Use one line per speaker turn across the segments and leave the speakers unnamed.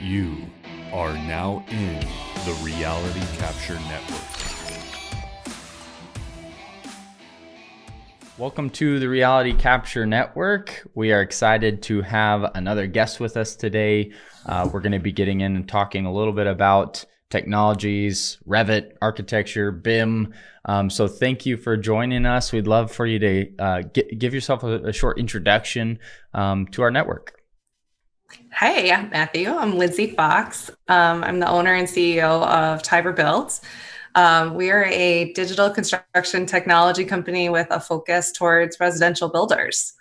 You are now in the Reality Capture Network.
Welcome to the Reality Capture Network. We are excited to have another guest with us today. We're going to be getting in and talking a little bit about technologies, Revit, architecture, BIM. So thank you for joining us. We'd love for you to give yourself a short introduction to our network.
Hi, I'm Matthew. I'm Lindsay Fox. I'm the owner and CEO of TiverBuilt. We are a digital construction technology company with a focus towards residential builders.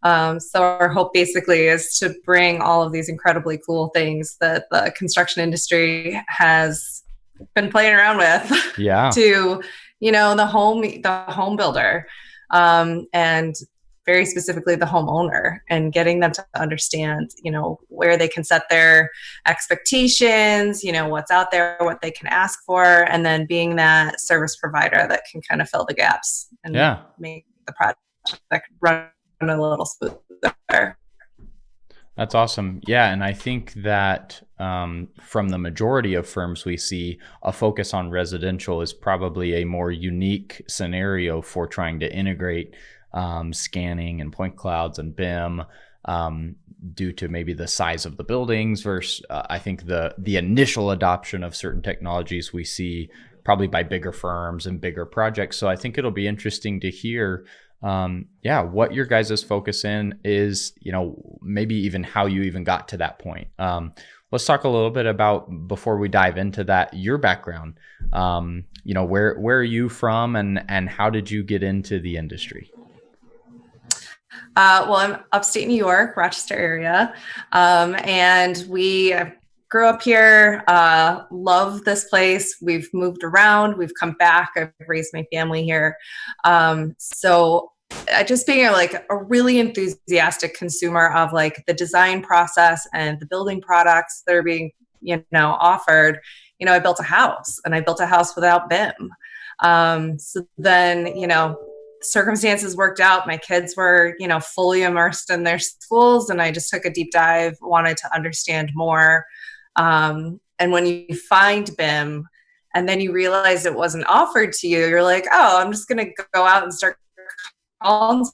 So our hope basically is to bring all of these incredibly cool things that the construction industry has been playing around with to, the home builder, and very specifically the homeowner, and getting them to understand, where they can set their expectations, what's out there, what they can ask for, and then being that service provider that can kind of fill the gaps and make the project run a little smoother.
That's awesome. Yeah, and I think that from the majority of firms we see, a focus on residential is probably a more unique scenario for trying to integrate scanning and point clouds and BIM due to maybe the size of the buildings versus I think the initial adoption of certain technologies we see probably by bigger firms and bigger projects. So I think it'll be interesting to hear what your guys' focus in is, maybe even how you even got to that point. Let's talk a little bit about, before we dive into that, your background. Where are you from and how did you get into the industry?
Well, I'm upstate New York, Rochester area, and we grew up here, love this place. We've moved around, we've come back, I've raised my family here. So just being a really enthusiastic consumer of the design process and the building products that are being, offered, I built a house, and I built a house without BIM. So then, circumstances worked out. My kids were, fully immersed in their schools, and I just took a deep dive, wanted to understand more. And when you find BIM and then you realize it wasn't offered to you, you're like, oh, I'm just going to go out and start calling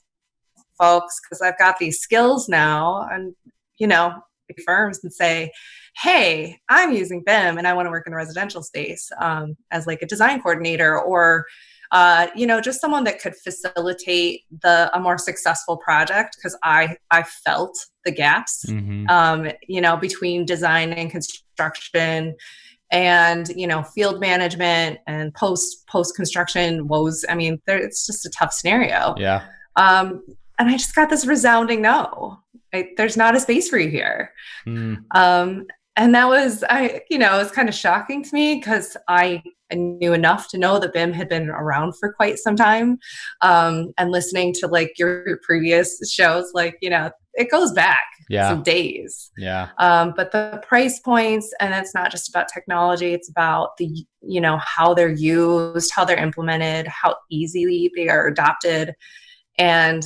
folks because I've got these skills now, and, big firms, and say, hey, I'm using BIM and I want to work in the residential space as a design coordinator, or just someone that could facilitate a more successful project, because I felt the gaps, between design and construction, and field management and post construction woes. I mean, it's just a tough scenario.
Yeah.
And I just got this resounding no. There's not a space for you here. And that was, it was kind of shocking to me, because I knew enough to know that BIM had been around for quite some time. And listening to your previous shows, it goes back some days.
Yeah.
But the price points, and it's not just about technology, it's about the, how they're used, how they're implemented, how easily they are adopted. And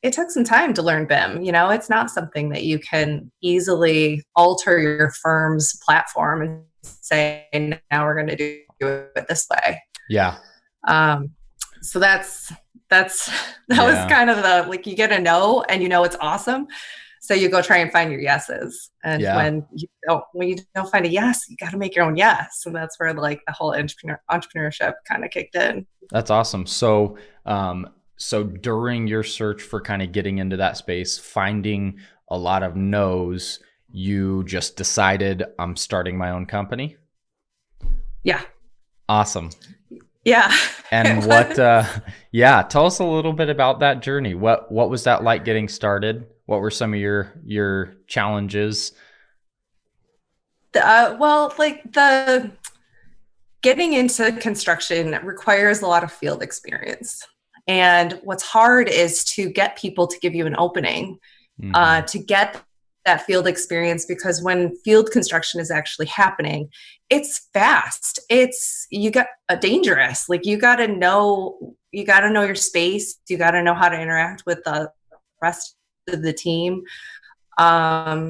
it took some time to learn BIM. It's not something that you can easily alter your firm's platform and say, now we're going to do it this way.
Yeah.
So that was kind of the, you get a no and it's awesome. So you go try and find your yeses. And when you don't find a yes, you got to make your own yes. And that's where the whole entrepreneurship kind of kicked in.
That's awesome. So, so during your search for kind of getting into that space, finding a lot of no's, you just decided, I'm starting my own company?
Yeah.
Awesome.
Yeah.
And what, tell us a little bit about that journey. What was that like getting started? What were some of your challenges?
The getting into construction requires a lot of field experience. And what's hard is to get people to give you an opening, to get that field experience, because when field construction is actually happening, it's fast. You got dangerous. You got to know your space. You got to know how to interact with the rest of the team.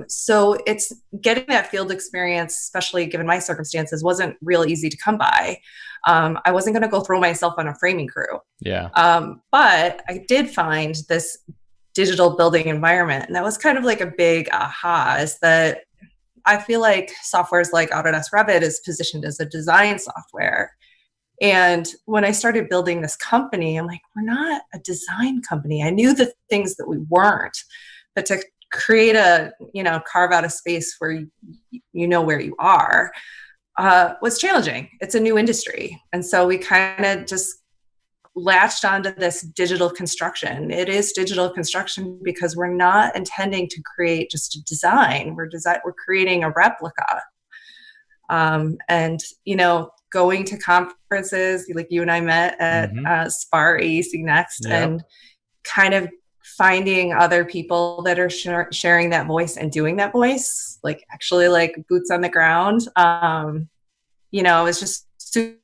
So it's getting that field experience, especially given my circumstances, wasn't real easy to come by. I wasn't going to go throw myself on a framing crew.
Yeah.
But I did find this digital building environment. And that was kind of like a big aha, is that I feel like softwares like Autodesk Revit is positioned as a design software. And when I started building this company, I'm like, we're not a design company. I knew the things that we weren't, but to create carve out a space where you know where you are was challenging. It's a new industry. And so we kind of just latched onto this digital construction. It is digital construction because we're not intending to create just a design. We're creating a replica. And, going to conferences, like you and I met at SPAR AEC Next, and kind of finding other people that are sharing that voice and doing that voice, like actually like boots on the ground. It's just super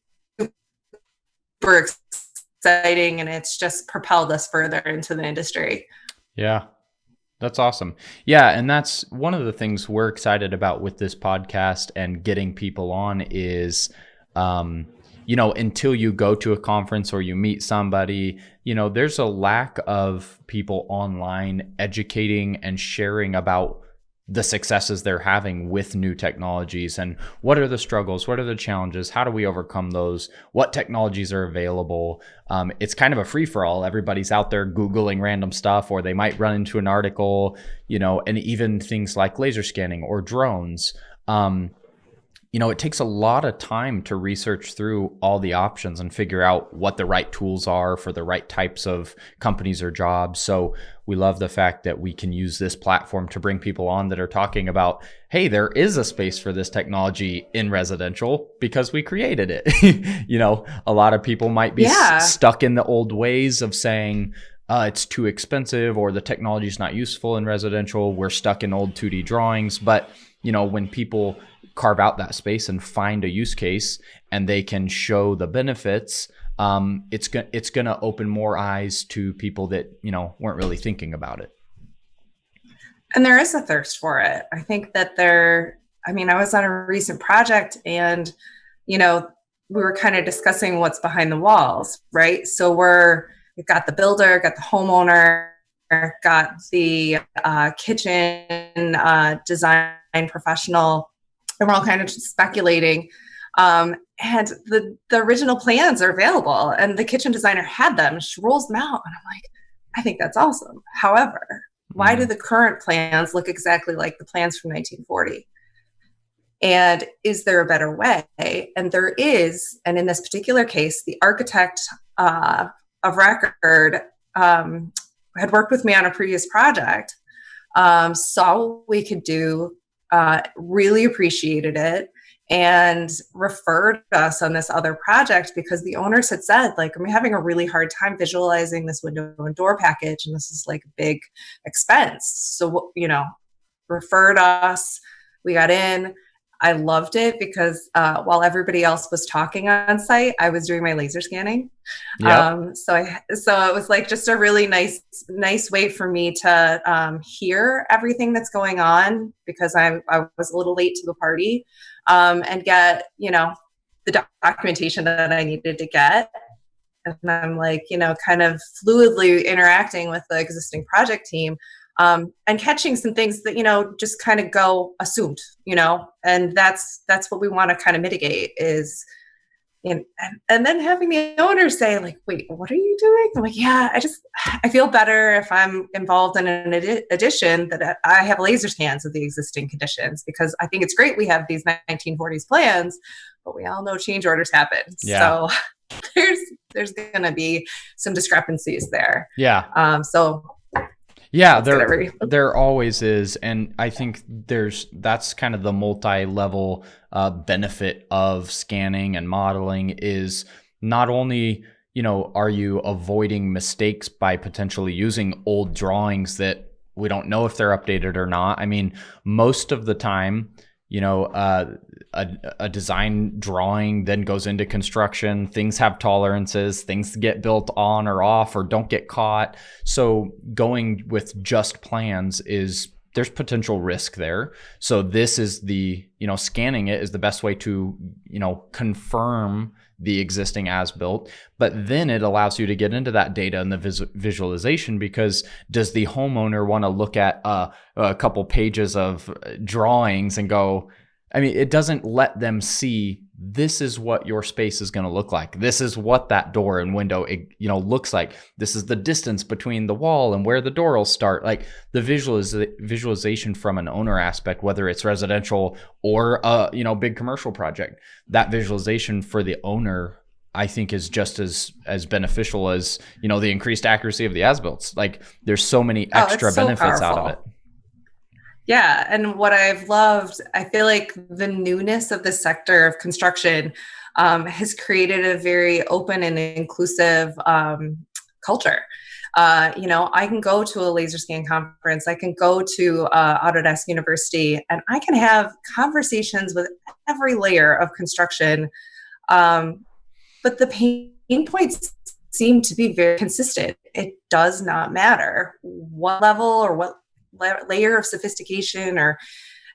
exciting, and it's just propelled us further into the industry.
Yeah. That's awesome. Yeah. And that's one of the things we're excited about with this podcast and getting people on is, until you go to a conference or you meet somebody, there's a lack of people online educating and sharing about the successes they're having with new technologies and what are the struggles, what are the challenges, how do we overcome those, what technologies are available. It's kind of a free-for-all. Everybody's out there Googling random stuff, or they might run into an article, and even things like laser scanning or drones. It takes a lot of time to research through all the options and figure out what the right tools are for the right types of companies or jobs. So we love the fact that we can use this platform to bring people on that are talking about, hey, there is a space for this technology in residential because we created it. A lot of people might be stuck in the old ways of saying, it's too expensive or the technology is not useful in residential. We're stuck in old 2D drawings. But, when people carve out that space and find a use case and they can show the benefits, it's going to open more eyes to people that, weren't really thinking about it.
And there is a thirst for it. I think that I was on a recent project and, we were kind of discussing what's behind the walls, right? So we've got the builder, got the homeowner, got the kitchen design professional, and we're all kind of just speculating. And the original plans are available, and the kitchen designer had them. She rolls them out, and I'm like, I think that's awesome. However, why do the current plans look exactly like the plans from 1940? And is there a better way? And there is. And in this particular case, the architect of record had worked with me on a previous project, saw what we could do, really appreciated it, and referred us on this other project because the owners had said, like, I'm having a really hard time visualizing this window and door package, and this is like a big expense. So, referred us, we got in. I loved it because while everybody else was talking on site, I was doing my laser scanning. Yep. So it was like just a really nice way for me to hear everything that's going on because I was a little late to the party, and get the documentation that I needed to get. And I'm like kind of fluidly interacting with the existing project team. And catching some things that, just kind of go assumed, and that's what we want to kind of mitigate is, and then having the owner say like, wait, what are you doing? I'm like, yeah, I feel better if I'm involved in an addition that I have laser scans of the existing conditions, because I think it's great we have these 1940s plans, but we all know change orders happen. Yeah. So there's going to be some discrepancies there.
Yeah. Yeah, there always is. And I think that's kind of the multi-level benefit of scanning and modeling is not only, are you avoiding mistakes by potentially using old drawings that we don't know if they're updated or not. I mean, most of the time, a design drawing then goes into construction. Things have tolerances. Things get built on or off or don't get caught. So going with just plans is there's potential risk there. So this is scanning it is the best way to, confirm the existing as-built, but then it allows you to get into that data and the visualization, because does the homeowner want to look at a couple pages of drawings and go, it doesn't let them see, this is what your space is going to look like. This is what that door and window, looks like. This is the distance between the wall and where the door will start. Like the visualization from an owner aspect, whether it's residential or a, big commercial project, that visualization for the owner, I think, is just as beneficial as, the increased accuracy of the as-builts. Like there's so many extra benefits out of it.
Yeah. And what I've loved, I feel like the newness of the sector of construction has created a very open and inclusive culture. I can go to a laser scan conference, I can go to Autodesk University, and I can have conversations with every layer of construction. But the pain points seem to be very consistent. It does not matter what level or what layer of sophistication or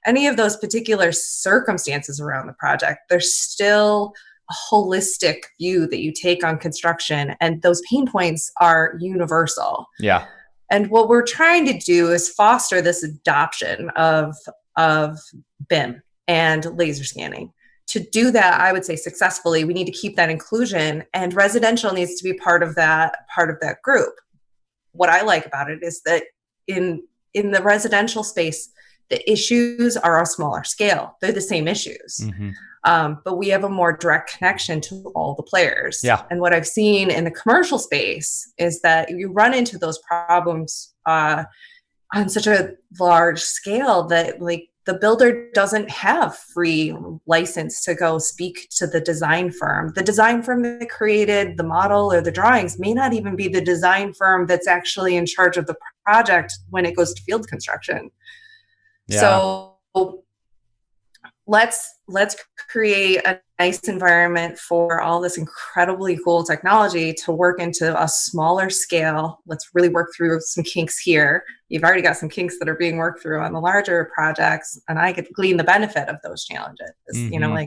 any of those particular circumstances around the project. There's still a holistic view that you take on construction, and those pain points are universal.
Yeah.
And what we're trying to do is foster this adoption of BIM and laser scanning. To do that, I would say successfully, we need to keep that inclusion, and residential needs to be part of that group. What I like about it is that in the residential space, the issues are a smaller scale. They're the same issues. Mm-hmm. But we have a more direct connection to all the players.
Yeah.
And what I've seen in the commercial space is that you run into those problems on such a large scale that the builder doesn't have free license to go speak to the design firm. The design firm that created the model or the drawings may not even be the design firm that's actually in charge of the project when it goes to field construction. Yeah. So let's create a nice environment for all this incredibly cool technology to work into a smaller scale. Let's really work through some kinks here. You've already got some kinks that are being worked through on the larger projects, and I get to glean the benefit of those challenges. Mm-hmm.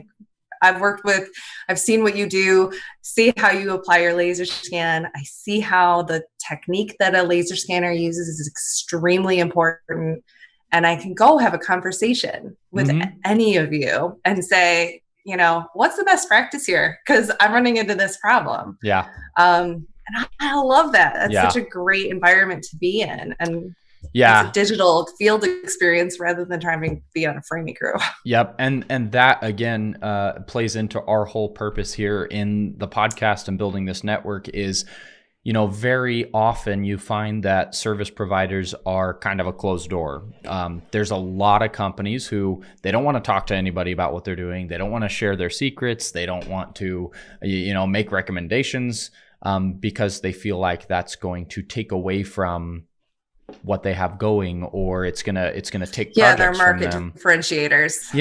I've seen what you do, see how you apply your laser scan. I see how the technique that a laser scanner uses is extremely important. And I can go have a conversation with any of you and say, what's the best practice here? Because I'm running into this problem.
Yeah.
And I love that. That's such a great environment to be in. And it's a digital field experience rather than trying to be on a framing crew.
Yep. And that, again, plays into our whole purpose here in the podcast and building this network is, very often you find that service providers are kind of a closed door. There's a lot of companies who they don't want to talk to anybody about what they're doing. They don't want to share their secrets. They don't want to, make recommendations because they feel like that's going to take away from what they have going, or it's gonna take
their market differentiators.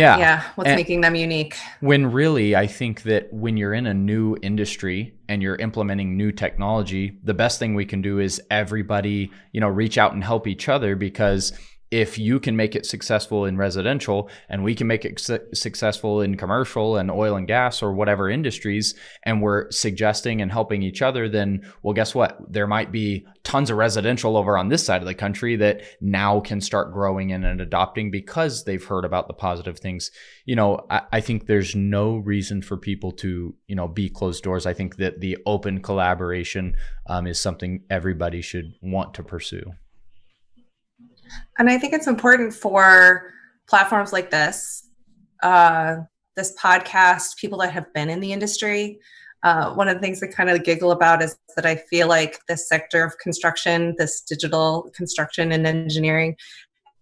What's making them unique.
When really, I think that when you're in a new industry and you're implementing new technology, the best thing we can do is everybody reach out and help each other, because if you can make it successful in residential and we can make it successful in commercial and oil and gas or whatever industries, and we're suggesting and helping each other, then, well, guess what? There might be tons of residential over on this side of the country that now can start growing in and adopting because they've heard about the positive things. I think there's no reason for people to, be closed doors. I think that the open collaboration is something everybody should want to pursue.
And I think it's important for platforms like this podcast, people that have been in the industry. One of the things I kind of giggle about is that I feel like this sector of construction, this digital construction and engineering,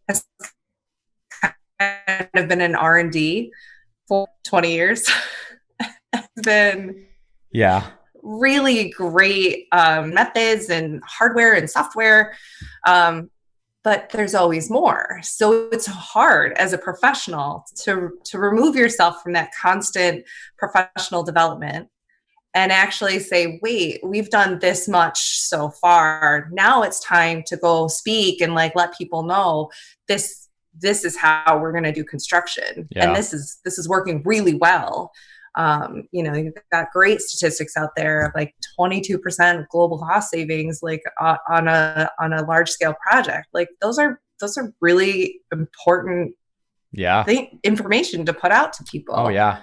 has kind of been an R&D for 20 years. It's been really great methods and hardware and software. But there's always more. So it's hard as a professional to remove yourself from that constant professional development and actually say, wait, we've done this much so far. Now it's time to go speak and let people know this this is how we're going to do construction.
Yeah.
And this is working really well. You've got great statistics out there, like 22% global cost savings, like on a large scale project. Like those are really important information to put out to people.
Oh yeah.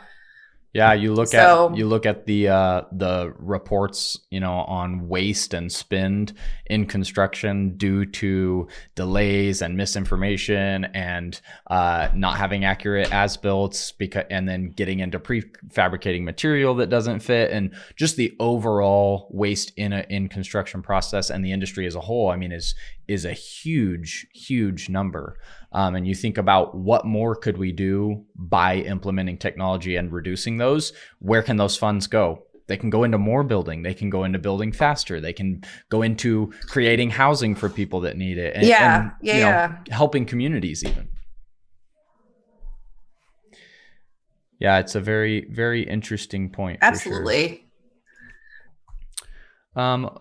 Yeah, you look at the reports, on waste and spend in construction due to delays and misinformation and not having accurate as-built, and then getting into prefabricating material that doesn't fit, and just the overall waste in construction process and the industry as a whole. I mean, is a huge number. And you think about what more could we do by implementing technology and reducing those? Where can those funds go? They can go into more building. They can go into building faster. They can go into creating housing for people that need it. And helping communities even. Yeah, it's a very, very interesting point.
Absolutely.
For sure.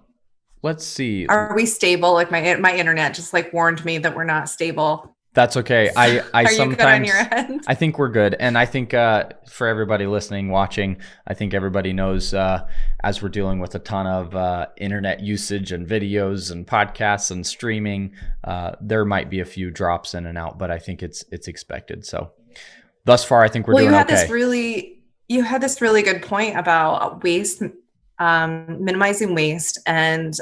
Let's see.
Are we stable? Like my internet just like warned me that we're not stable.
That's okay. I
Are
sometimes,
you good on your end?
I think we're good. And I think for everybody listening, watching, I think everybody knows as we're dealing with a ton of internet usage and videos and podcasts and streaming, there might be a few drops in and out, but I think it's expected. So thus far, I think we're doing okay.
You had this really good point about waste, minimizing waste and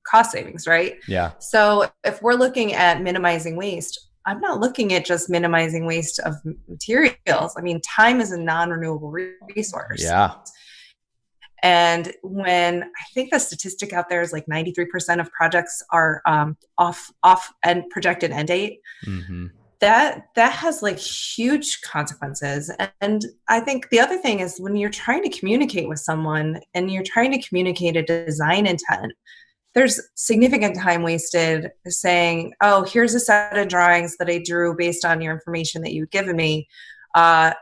cost savings, right?
Yeah.
So if we're looking at minimizing waste, I'm not looking at just minimizing waste of materials. I mean, time is a non-renewable resource.
Yeah.
And when I think the statistic out there is like 93% of projects are off and projected end date, that has like huge consequences. And I think the other thing is when you're trying to communicate with someone and you're trying to communicate a design intent, there's significant time wasted saying, oh, here's a set of drawings that I drew based on your information that you've given me.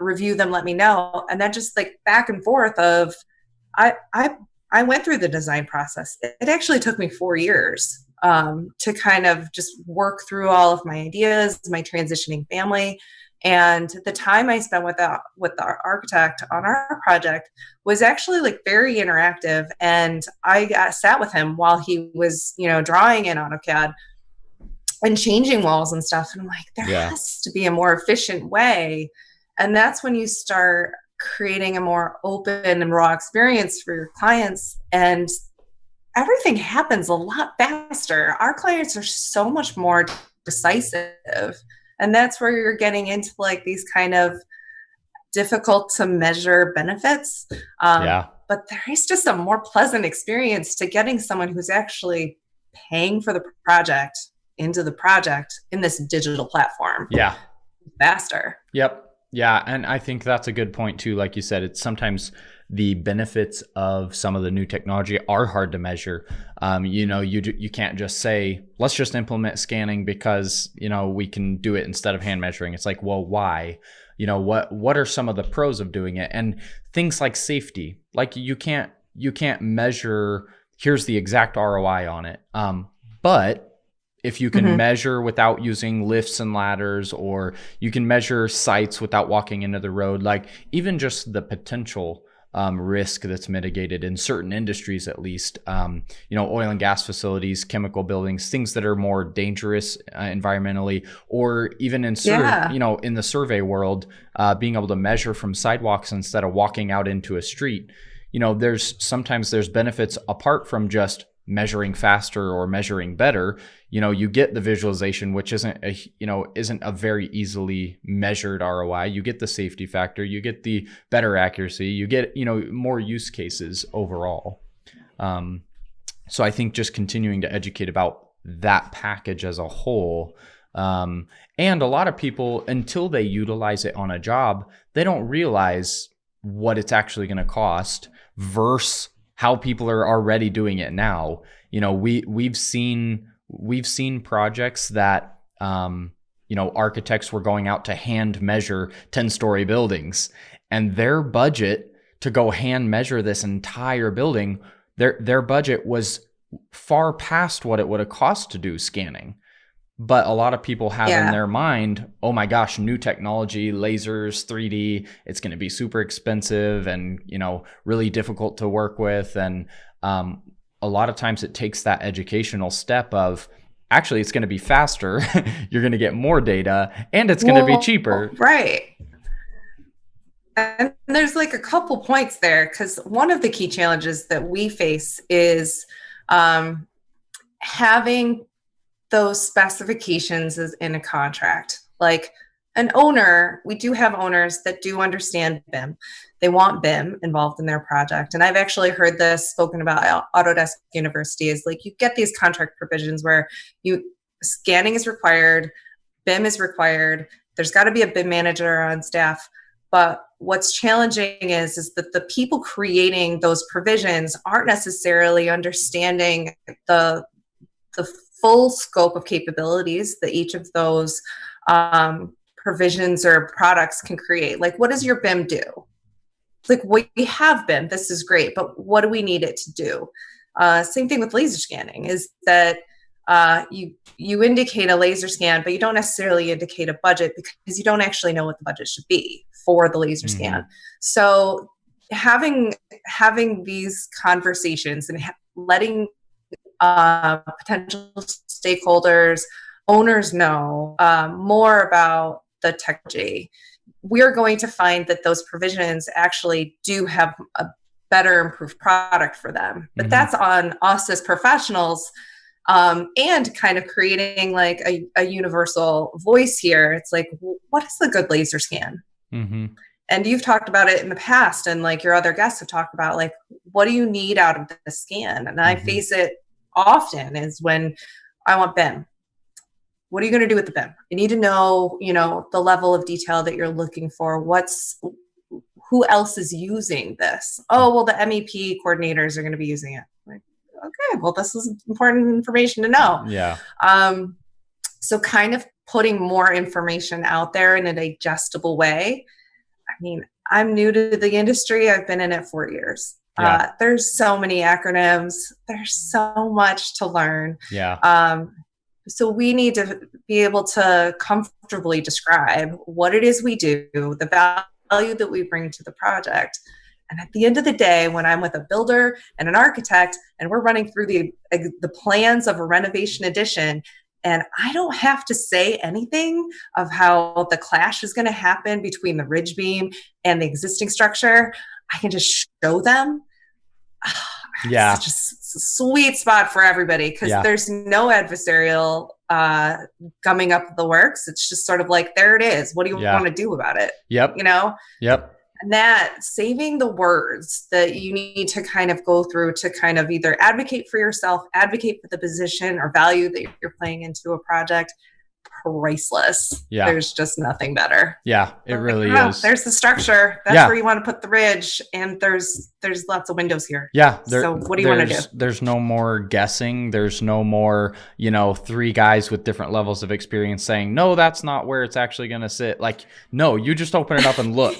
Review them, let me know. And then just like back and forth of, I went through the design process. It actually took me 4 years to kind of just work through all of my ideas, my transitioning family. And the time I spent with our architect on our project was actually like very interactive. And I sat with him while he was, drawing in AutoCAD and changing walls and stuff. And I'm like, there has to be a more efficient way. And that's when you start creating a more open and raw experience for your clients. And everything happens a lot faster. Our clients are so much more decisive. And that's where you're getting into like these kind of difficult to measure benefits. But there is just a more pleasant experience to getting someone who's actually paying for the project into the project in this digital platform.
Yeah.
Faster.
Yep. Yeah. And I think that's a good point too. Like you said, it's sometimes the benefits of some of the new technology are hard to measure. You can't just say, let's just implement scanning because, we can do it instead of hand measuring. It's like, well, why? What are some of the pros of doing it? And things like safety, like you can't measure, here's the exact ROI on it. But if you can measure without using lifts and ladders, or you can measure sites without walking into the road, like even just the potential risk that's mitigated in certain industries, at least, oil and gas facilities, chemical buildings, things that are more dangerous environmentally, or even in in the survey world, being able to measure from sidewalks instead of walking out into a street. There's benefits apart from just measuring faster or measuring better. You get the visualization, which isn't a very easily measured ROI. You get the safety factor, you get the better accuracy, you get, more use cases overall. So I think just continuing to educate about that package as a whole. And a lot of people, until they utilize it on a job, they don't realize what it's actually going to cost versus how people are already doing it now. We've seen projects that, architects were going out to hand measure 10-story buildings, and their budget to go hand measure this entire building, their budget was far past what it would have cost to do scanning. But a lot of people have in
Yeah.
their mind, oh my gosh, new technology, lasers, 3D, it's going to be super expensive and, really difficult to work with. And a lot of times it takes that educational step of, actually, it's going to be faster. You're going to get more data and it's going to be cheaper.
Right. And there's like a couple points there, because one of the key challenges that we face is having those specifications is in a contract. Like an owner, we do have owners that do understand BIM. They want BIM involved in their project. And I've actually heard this spoken about at Autodesk University, is like you get these contract provisions where scanning is required, BIM is required, there's got to be a BIM manager on staff. But what's challenging is that the people creating those provisions aren't necessarily understanding the full scope of capabilities that each of those provisions or products can create. Like, what does your BIM do? Like, we have BIM, this is great, but what do we need it to do? Same thing with laser scanning, is that you indicate a laser scan, but you don't necessarily indicate a budget, because you don't actually know what the budget should be for the laser scan. So having these conversations and letting potential stakeholders, owners know more about the technology, we're going to find that those provisions actually do have a better, improved product for them. But that's on us as professionals, and kind of creating like a universal voice here. It's like, what is a good laser scan? And you've talked about it in the past, and like your other guests have talked about, like, what do you need out of the scan? And I face it often is when I want BIM. What are you going to do with the BIM? You need to know, the level of detail that you're looking for. Who else is using this? Oh, well, the MEP coordinators are going to be using it. Like, okay, well, this is important information to know.
Yeah.
So kind of putting more information out there in a digestible way. I mean, I'm new to the industry. I've been in it 4 years.
Yeah.
There's so many acronyms. There's so much to learn.
Yeah.
So we need to be able to comfortably describe what it is we do, the value that we bring to the project. And at the end of the day, when I'm with a builder and an architect and we're running through the plans of a renovation addition, and I don't have to say anything of how the clash is going to happen between the ridge beam and the existing structure, I can just show them.
Yeah.
It's such a sweet spot for everybody, because there's no adversarial gumming up the works. It's just sort of like, there it is. What do you want to do about it?
Yep. Yep.
And that saving the words that you need to kind of go through to kind of either advocate for yourself, advocate for the position or value that you're playing into a project, priceless.
Yeah.
There's just nothing better.
Yeah, it really is.
There's the structure. That's where you want to put the ridge, and there's lots of windows here.
Yeah.
So what do you want to do?
There's no more guessing. There's no more, 3 guys with different levels of experience saying, no, that's not where it's actually going to sit. Like, no, you just open it up and look.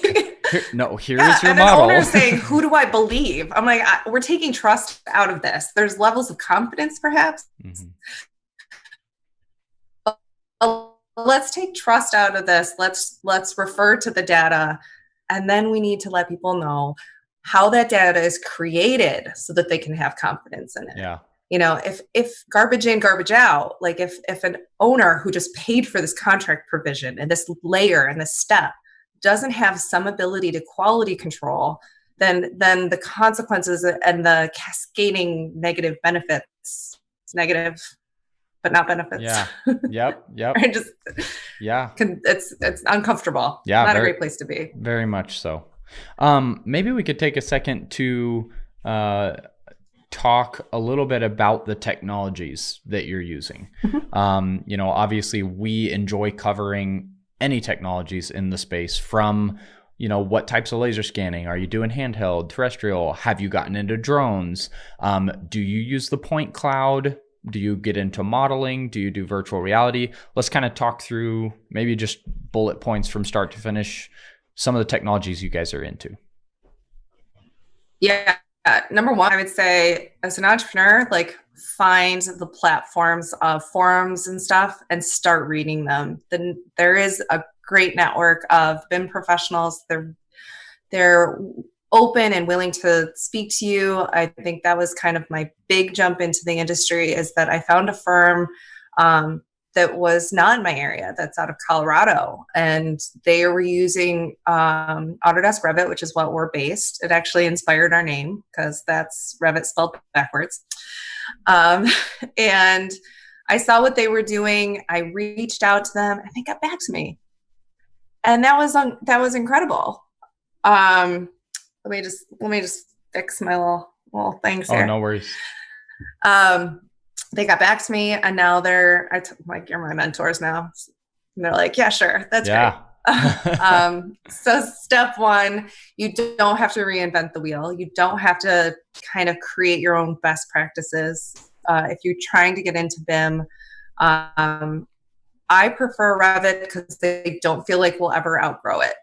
Here is your
and
model.
And owner's saying, who do I believe? I'm like, we're taking trust out of this. There's levels of confidence, perhaps. Let's take trust out of this. Let's refer to the data, and then we need to let people know how that data is created so that they can have confidence in it.
Yeah.
If garbage in, garbage out, like if an owner who just paid for this contract provision and this layer and this step doesn't have some ability to quality control, then the consequences and the cascading negative benefits, negative but not benefits.
Yeah. Yep.
It's uncomfortable.
Yeah.
Not a great place to be.
Very much so. Maybe we could take a second to talk a little bit about the technologies that you're using. Obviously we enjoy covering any technologies in the space, from, what types of laser scanning are you doing? Handheld, terrestrial? Have you gotten into drones? Do you use the point cloud? Do you get into modeling? Do you do virtual reality? Let's kind of talk through maybe just bullet points from start to finish, some of the technologies you guys are into.
Yeah. Number one, I would say as an entrepreneur, like find the platforms of forums and stuff and start reading them. Then there is a great network of BIM professionals. They're open and willing to speak to you. I think that was kind of my big jump into the industry, is that I found a firm that was not in my area, that's out of Colorado. And they were using Autodesk Revit, which is what we're based. It actually inspired our name because that's Revit spelled backwards. And I saw what they were doing. I reached out to them and they got back to me. And that was incredible. Let me just fix my little things here.
Oh, no worries.
They got back to me, and now you're my mentors now. And they're like, yeah, sure. That's great. So step one, you don't have to reinvent the wheel. You don't have to kind of create your own best practices. If you're trying to get into BIM, I prefer Revit because they don't feel like we'll ever outgrow it.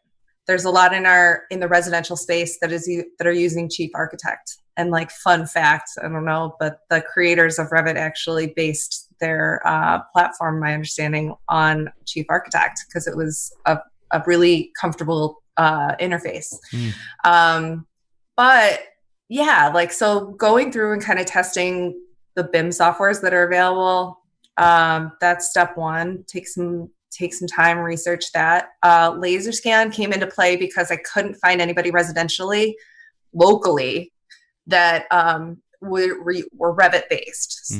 There's a lot in the residential space that are using Chief Architect. And like, fun fact, I don't know, but the creators of Revit actually based their platform, my understanding, on Chief Architect because it was a really comfortable interface. But yeah, like, so going through and kind of testing the BIM softwares that are available, that's step one. Take some time, research that. Laser scan came into play because I couldn't find anybody locally that were Revit based. So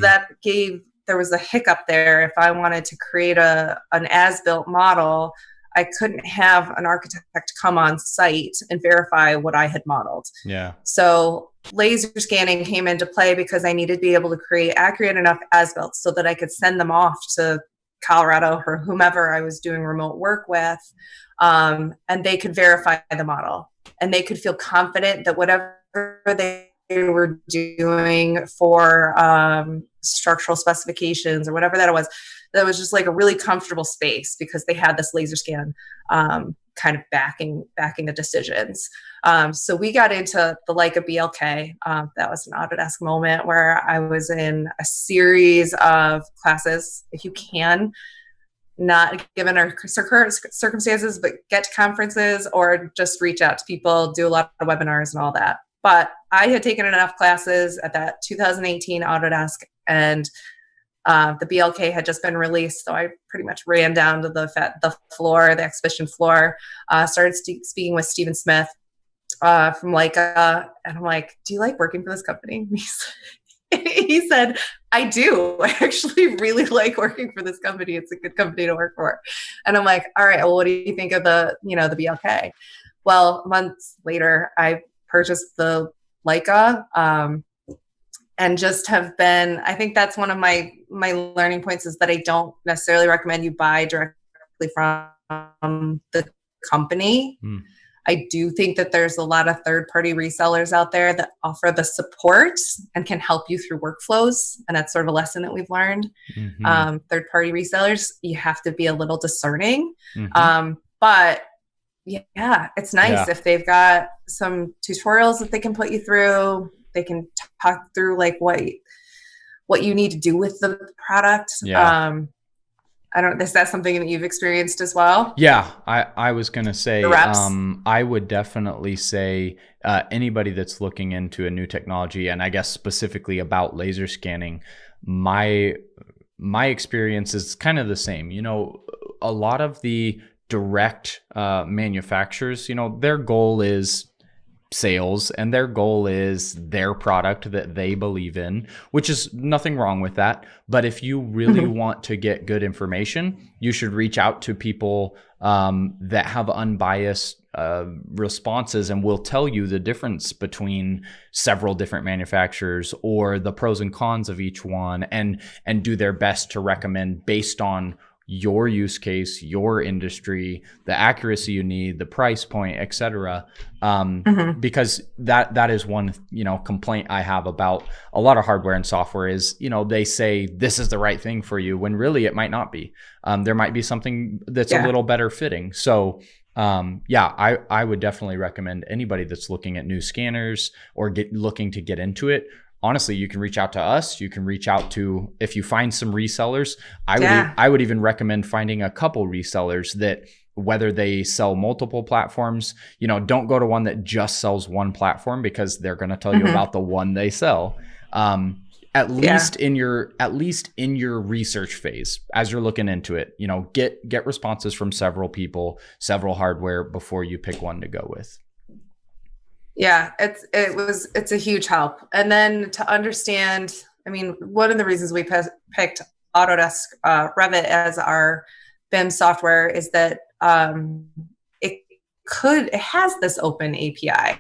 there was a hiccup there. If I wanted to create an as-built model, I couldn't have an architect come on site and verify what I had modeled.
Yeah.
So laser scanning came into play because I needed to be able to create accurate enough as-built so that I could send them off to Colorado or whomever I was doing remote work with, and they could verify the model. And they could feel confident that whatever they were doing for structural specifications or whatever that was just like a really comfortable space because they had this laser scan kind of backing the decisions. So we got into the Leica BLK. That was an Autodesk moment where I was in a series of classes. If you can, not given our current circumstances, but get to conferences or just reach out to people, do a lot of webinars and all that. But I had taken enough classes at that 2018 Autodesk, and the BLK had just been released. So I pretty much ran down to the exhibition floor, started speaking with Stephen Smith from Leica. And I'm like, do you like working for this company? He said, I do. I actually really like working for this company. It's a good company to work for. And I'm like, all right, well, what do you think of the BLK? Well, months later, I purchased the Leica, and just have been, I think that's one of my learning points, is that I don't necessarily recommend you buy directly from the company. I do think that there's a lot of third-party resellers out there that offer the support and can help you through workflows. And that's sort of a lesson that we've learned. Third-party resellers, you have to be a little discerning. But yeah, it's nice if they've got some tutorials that they can put you through. They can talk through like what you need to do with the product. Is that something that you've experienced as well?
Yeah, I was going to say, I would definitely say anybody that's looking into a new technology, and I guess specifically about laser scanning, my experience is kind of the same. You know, a lot of the direct manufacturers, you know, their goal is sales and their goal is their product that they believe in, which is nothing wrong with that. But if you really want to get good information, you should reach out to people that have unbiased responses and will tell you the difference between several different manufacturers or the pros and cons of each one, and do their best to recommend based on your use case, your industry, the accuracy you need, the price point, etc. Because that is one, you know, complaint I have about a lot of hardware and software is, you know, they say this is the right thing for you when really it might not be. There might be something that's a little better fitting. So I would definitely recommend anybody that's looking at new scanners or looking to get into it, honestly, you can reach out to us. You can reach out to, if you find some resellers, I would even recommend finding a couple resellers that, whether they sell multiple platforms, don't go to one that just sells one platform, because they're going to tell you about the one they sell. At least in your research phase, as you're looking into it, get responses from several people, several hardware before you pick one to go with.
Yeah, it's a huge help. And then to understand, one of the reasons we picked Autodesk Revit as our BIM software is that it has this open API.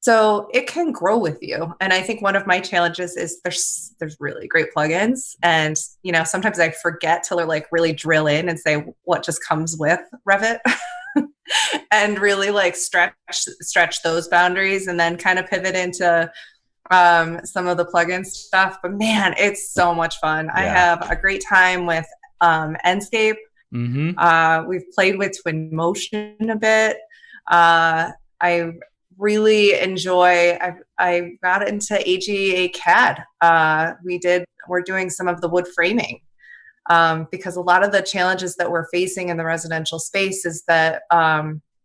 So it can grow with you. And I think one of my challenges is there's really great plugins. And, sometimes I forget to like really drill in and say what just comes with Revit and really like stretch those boundaries, and then kind of pivot into some of the plugin stuff. But man, it's so much fun. Yeah. I have a great time with Enscape. We've played with Twinmotion a bit. I really enjoy, I got into AGA CAD. We're doing some of the wood framing because a lot of the challenges that we're facing in the residential space is that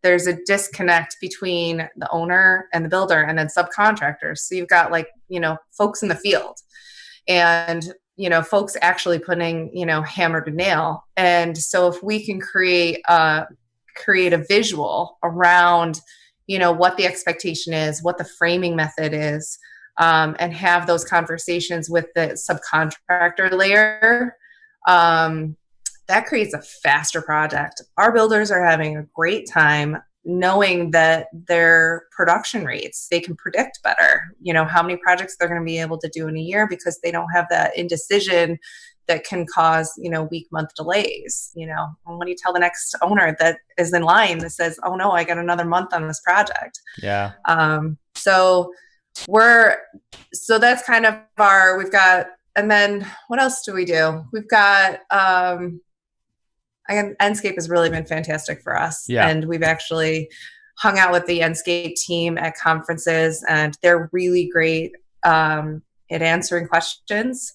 there's a disconnect between the owner and the builder and then subcontractors. So you've got folks in the field and folks actually putting, hammer to nail. And so if we can create a visual around, what the expectation is, what the framing method is, and have those conversations with the subcontractor layer, that creates a faster project. Our builders are having a great time knowing that their production rates, they can predict better, how many projects they're going to be able to do in a year, because they don't have that indecision that can cause, week-month delays, and when you tell the next owner that is in line that says, oh no, I got another month on this project.
Yeah.
So that's kind of and then what else do we do? We've got, Enscape has really been fantastic for us. Yeah. And we've actually hung out with the Enscape team at conferences, and they're really great at answering questions.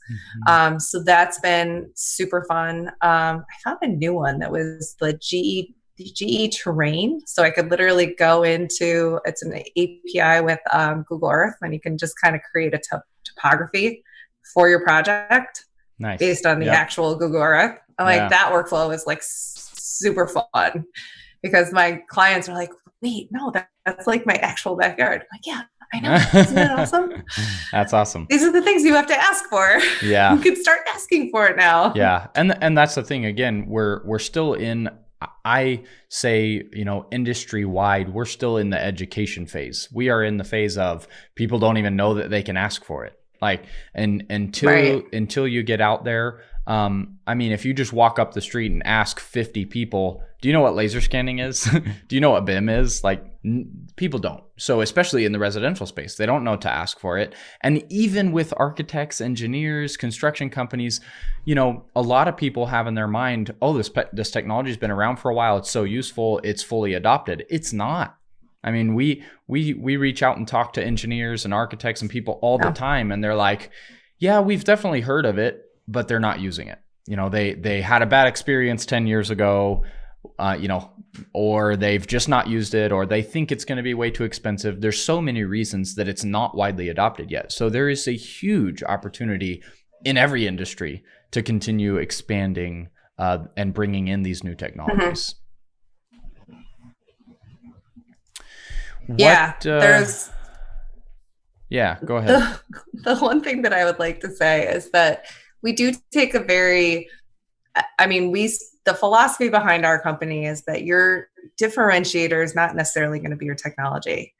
So that's been super fun. I found a new one that was the GE Terrain. So I could literally go into, it's an API with Google Earth, and you can just kind of create a topography for your project. Nice. Based on the actual Google Earth. That workflow is like super fun, because my clients are like, wait, no, that's like my actual backyard. I'm like, yeah, I know. Isn't that awesome?
That's awesome.
These are the things you have to ask for.
Yeah.
You can start asking for it now.
Yeah. And that's the thing. Again, we're still in, I say, industry wide, we're still in the education phase. We are in the phase of people don't even know that they can ask for it. Until you get out there, if you just walk up the street and ask 50 people, do you know what laser scanning is? Do you know what BIM is? People don't. So especially in the residential space, they don't know to ask for it. And even with architects, engineers, construction companies, a lot of people have in their mind, oh, this technology has been around for a while. It's so useful. It's fully adopted. It's not. We reach out and talk to engineers and architects and people all the time, and they're like, yeah, we've definitely heard of it, but they're not using it. They had a bad experience 10 years ago, or they've just not used it, or they think it's going to be way too expensive. There's so many reasons that it's not widely adopted yet. So there is a huge opportunity in every industry to continue expanding and bringing in these new technologies.
Yeah, go ahead. The one thing that I would like to say is that we do take the philosophy behind our company is that your differentiator is not necessarily going to be your technology.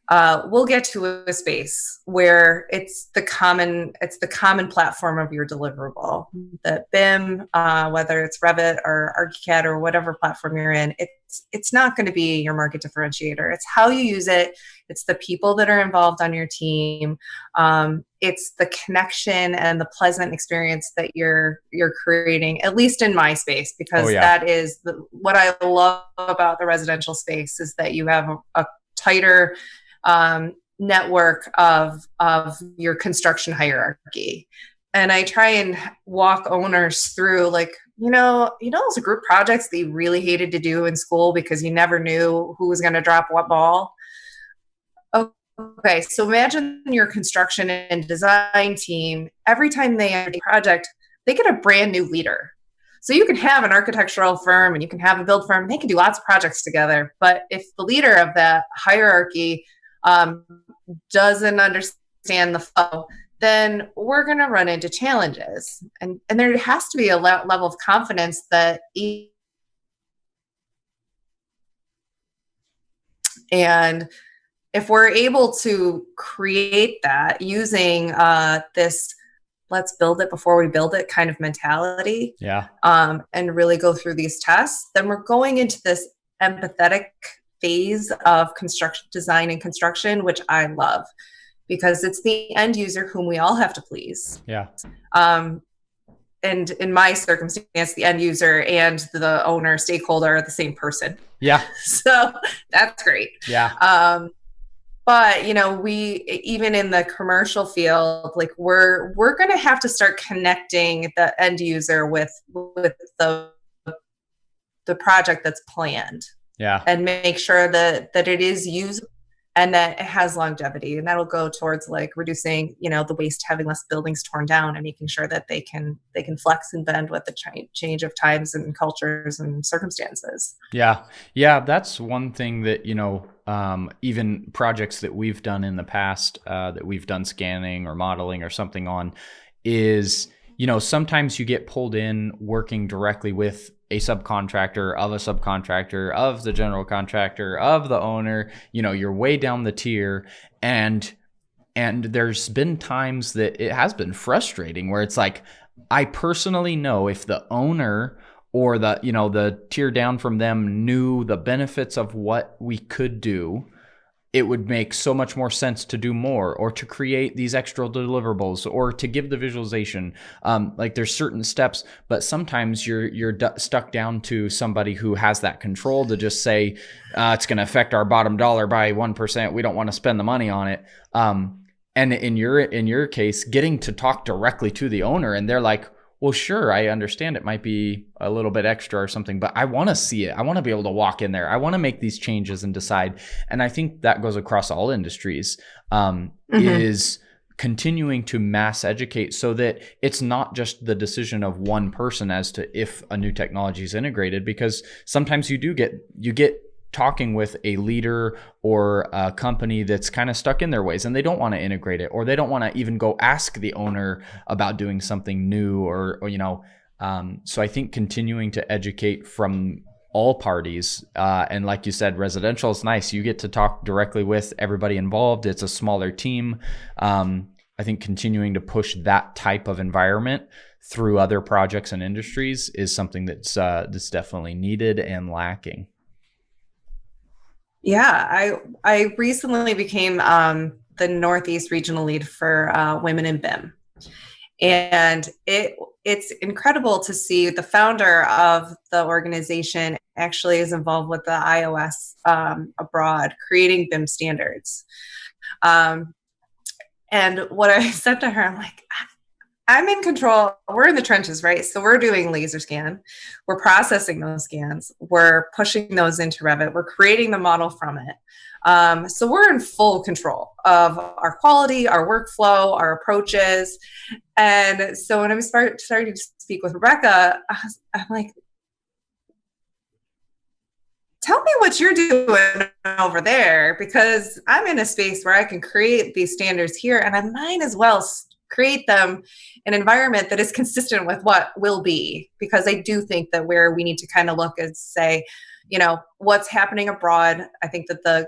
We'll get to a space where it's the common platform of your deliverable. The BIM, whether it's Revit or ArchiCAD or whatever platform you're in, it's not going to be your market differentiator. It's how you use it. It's the people that are involved on your team. It's the connection and the pleasant experience that you're creating, at least in my space, because that is what I love about the residential space is that you have a tighter network of your construction hierarchy. And I try and walk owners through, like, those group projects that you really hated to do in school because you never knew who was going to drop what ball. Okay, so imagine your construction and design team, every time they have a project, they get a brand new leader. So you can have an architectural firm and you can have a build firm. They can do lots of projects together. But if the leader of that hierarchy doesn't understand the flow, then we're going to run into challenges. And there has to be a level of confidence that and if we're able to create that using this let's build it before we build it kind of mentality, and really go through these tests, then we're going into this empathetic phase of construction design and construction, which I love because it's the end user whom we all have to please.
Yeah.
And in my circumstance, the end user and the owner stakeholder are the same person.
Yeah.
So that's great.
Yeah.
But, we, even in the commercial field, like we're going to have to start connecting the end user with the project that's planned.
Yeah.
And make sure that it is usable and that it has longevity. And that'll go towards like reducing, the waste, having less buildings torn down and making sure that they can flex and bend with the change of times and cultures and circumstances.
Yeah. Yeah. That's one thing that, even projects that we've done in the past, that we've done scanning or modeling or something on is, sometimes you get pulled in working directly with a subcontractor of the general contractor of the owner. You're way down the tier, and there's been times that it has been frustrating where it's like, I personally know if the owner or the tier down from them knew the benefits of what we could do, it would make so much more sense to do more or to create these extra deliverables or to give the visualization. Like there's certain steps, but sometimes you're stuck down to somebody who has that control to just say, it's going to affect our bottom dollar by 1%. We don't want to spend the money on it. And in your case, getting to talk directly to the owner, and they're like, well, sure, I understand it might be a little bit extra or something, but I want to see it. I want to be able to walk in there. I want to make these changes and decide. And I think that goes across all industries, is continuing to mass educate so that it's not just the decision of one person as to if a new technology is integrated, because sometimes you get talking with a leader or a company that's kind of stuck in their ways and they don't want to integrate it, or they don't want to even go ask the owner about doing something new or so I think continuing to educate from all parties, and like you said, residential is nice. You get to talk directly with everybody involved. It's a smaller team. I think continuing to push that type of environment through other projects and industries is something that's definitely needed and lacking.
Yeah, I recently became the Northeast regional lead for women in BIM, and it's incredible to see the founder of the organization actually is involved with the iOS abroad, creating BIM standards. And what I said to her, I'm like, I'm in control. We're in the trenches, right? So we're doing laser scan. We're processing those scans. We're pushing those into Revit. We're creating the model from it. So we're in full control of our quality, our workflow, our approaches. And so when I started to speak with Rebecca, I'm like, tell me what you're doing over there, because I'm in a space where I can create these standards here, and I might as well create them an environment that is consistent with what will be, because I do think that where we need to kind of look is say, what's happening abroad. I think that the,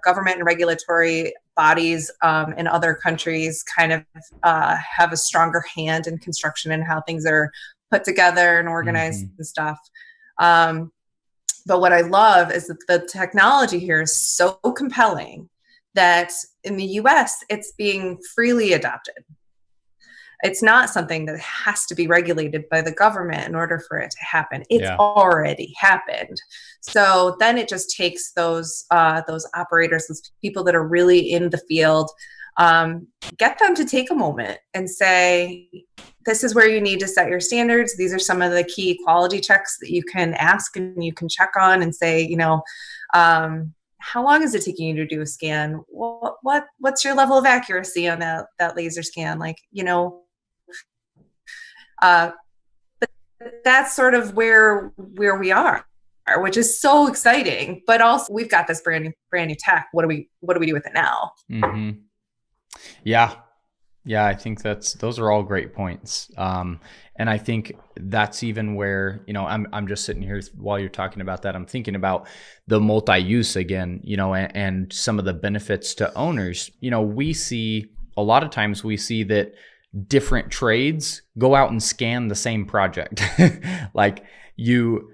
government and regulatory bodies in other countries kind of have a stronger hand in construction and how things are put together and organized and stuff. But what I love is that the technology here is so compelling that in the US, it's being freely adopted. It's not something that has to be regulated by the government in order for it to happen. It's
Yeah.
already happened. So then it just takes those operators, those people that are really in the field, get them to take a moment and say, this is where you need to set your standards. These are some of the key quality checks that you can ask and you can check on and say, how long is it taking you to do a scan? What's your level of accuracy on that laser scan? But that's sort of where we are, which is so exciting. But also, we've got this brand new tech. What do we do with it now?
Mm-hmm. Yeah, I think those are all great points. And I think that's even where, I'm just sitting here while you're talking about that. I'm thinking about the multi-use again, and some of the benefits to owners. A lot of times we see that different trades go out and scan the same project. Like you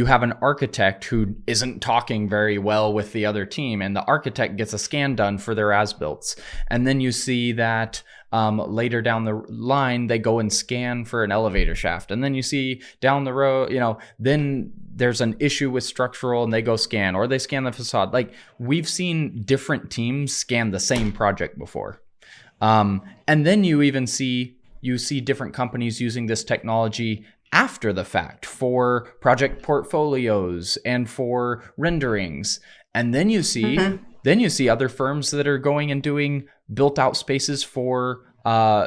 have an architect who isn't talking very well with the other team, and the architect gets a scan done for their as-builts. And then you see that later down the line, they go and scan for an elevator shaft. And then you see down the road, then there's an issue with structural and they go scan, or they scan the facade. Like, we've seen different teams scan the same project before. And then you even see different companies using this technology after the fact for project portfolios and for renderings. And then you see other firms that are going and doing built out spaces for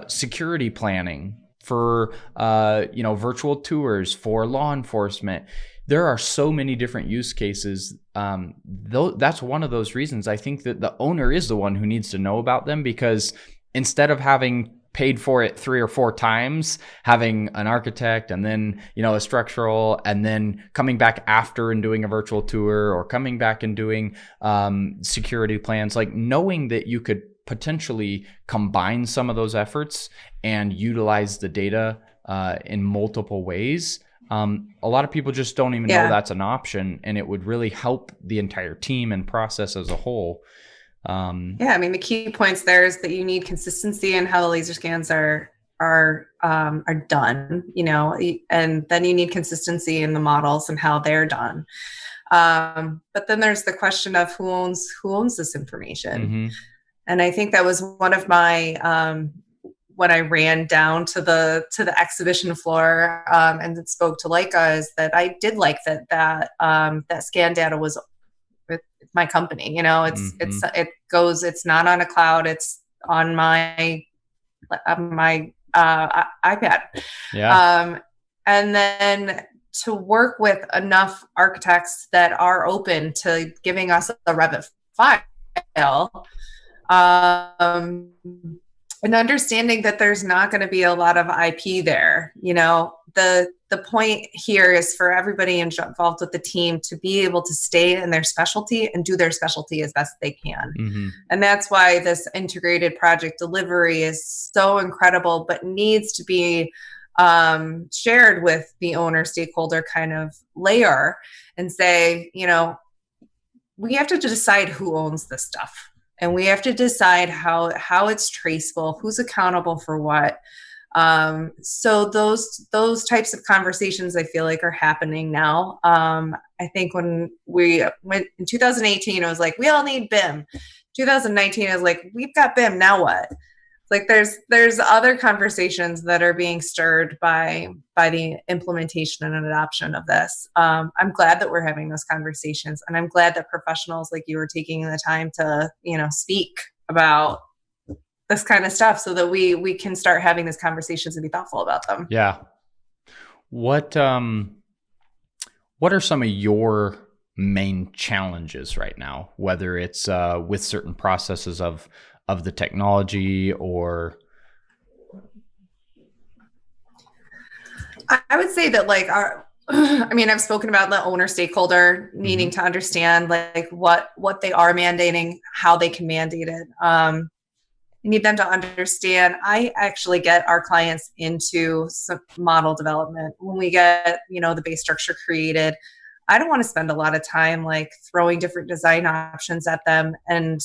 security planning, for virtual tours, for law enforcement. There are so many different use cases. That's one of those reasons I think that the owner is the one who needs to know about them, because instead of having paid for it 3 or 4 times, having an architect and then, a structural, and then coming back after and doing a virtual tour, or coming back and doing security plans, like knowing that you could potentially combine some of those efforts and utilize the data in multiple ways. A lot of people just don't even know that's an option, and it would really help the entire team and process as a whole.
The key points there is that you need consistency in how the laser scans are done, and then you need consistency in the models and how they're done. But then there's the question of who owns this information. Mm-hmm. And I think that was one of my when I ran down to the exhibition floor and spoke to Leica, is that I did like that scan data was with my company. It's not on a cloud, it's on my iPad. And then to work with enough architects that are open to giving us a Revit file, and understanding that there's not going to be a lot of IP there. The point here is for everybody involved with the team to be able to stay in their specialty and do their specialty as best they can. Mm-hmm. And that's why this integrated project delivery is so incredible, but needs to be shared with the owner stakeholder kind of layer, and say, we have to decide who owns this stuff. And we have to decide how it's traceable, who's accountable for what. So those types of conversations, I feel like, are happening now. I think when we went in 2018, it was like, we all need BIM. 2019, I was like, we've got BIM, now what? Like there's other conversations that are being stirred by the implementation and adoption of this. I'm glad that we're having those conversations, and I'm glad that professionals like you are taking the time to, speak about this kind of stuff, so that we can start having these conversations and be thoughtful about them.
Yeah. What are some of your main challenges right now, whether it's with certain processes of the technology, or?
I would say that I've spoken about the owner stakeholder needing to understand what they are mandating, how they can mandate it. I need them to understand. I actually get our clients into some model development. When we get, the base structure created, I don't want to spend a lot of time throwing different design options at them and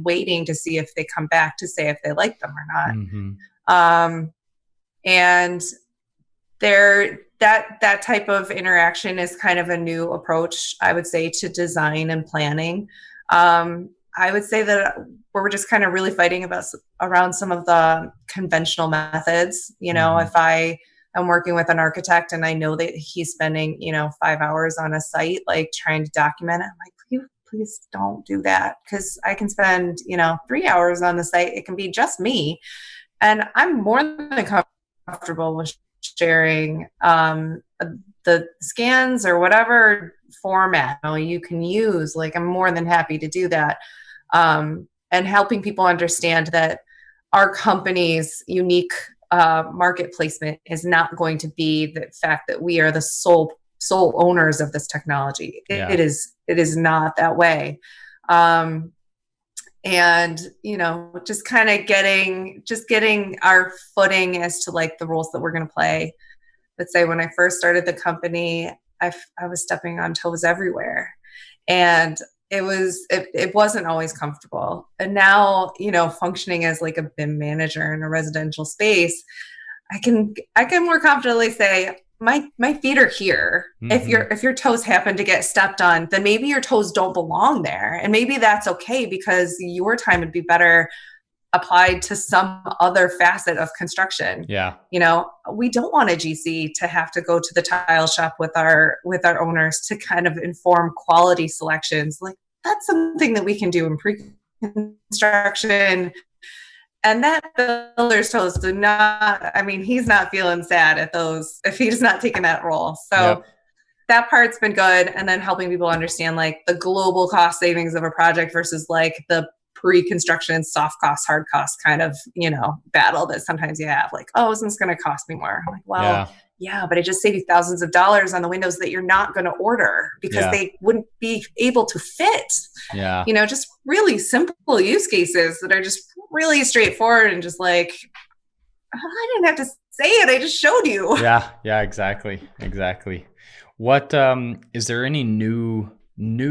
waiting to see if they come back to say if they like them or not. Mm-hmm. And that type of interaction is kind of a new approach, I would say, to design and planning. I would say that we're just kind of really fighting around some of the conventional methods. If I am working with an architect and I know that he's spending, 5 hours on a site, like trying to document it, I'm like, please don't do that, because I can spend, 3 hours on the site. It can be just me. And I'm more than comfortable with sharing the scans or whatever format you can use. Like, I'm more than happy to do that. And helping people understand that our company's unique market placement is not going to be the fact that we are the sole owners of this technology. It is not that way. And just kind of getting our footing as to like the roles that we're going to play. Let's say when I first started the company, I was stepping on toes everywhere, and it wasn't always comfortable. And now, functioning as like a BIM manager in a residential space, I can more confidently say my feet are here. If your toes happen to get stepped on, then maybe your toes don't belong there. And maybe that's okay, because your time would be better applied to some other facet of construction.
Yeah.
We don't want a GC to have to go to the tile shop with our owners to kind of inform quality selections. Like, that's something that we can do in pre-construction. And that builder's toes do not, he's not feeling sad at those if he's not taking that role. So that part's been good. And then helping people understand like the global cost savings of a project versus like the pre-construction soft cost, hard cost kind of, battle that sometimes you have. Like, oh, isn't this going to cost me more? I'm like, well, yeah, but it just saved you thousands of dollars on the windows that you're not going to order because they wouldn't be able to fit.
Yeah.
Just really simple use cases that are just really straightforward and just like, I didn't have to say it. I just showed you.
Yeah, exactly. What, is there any new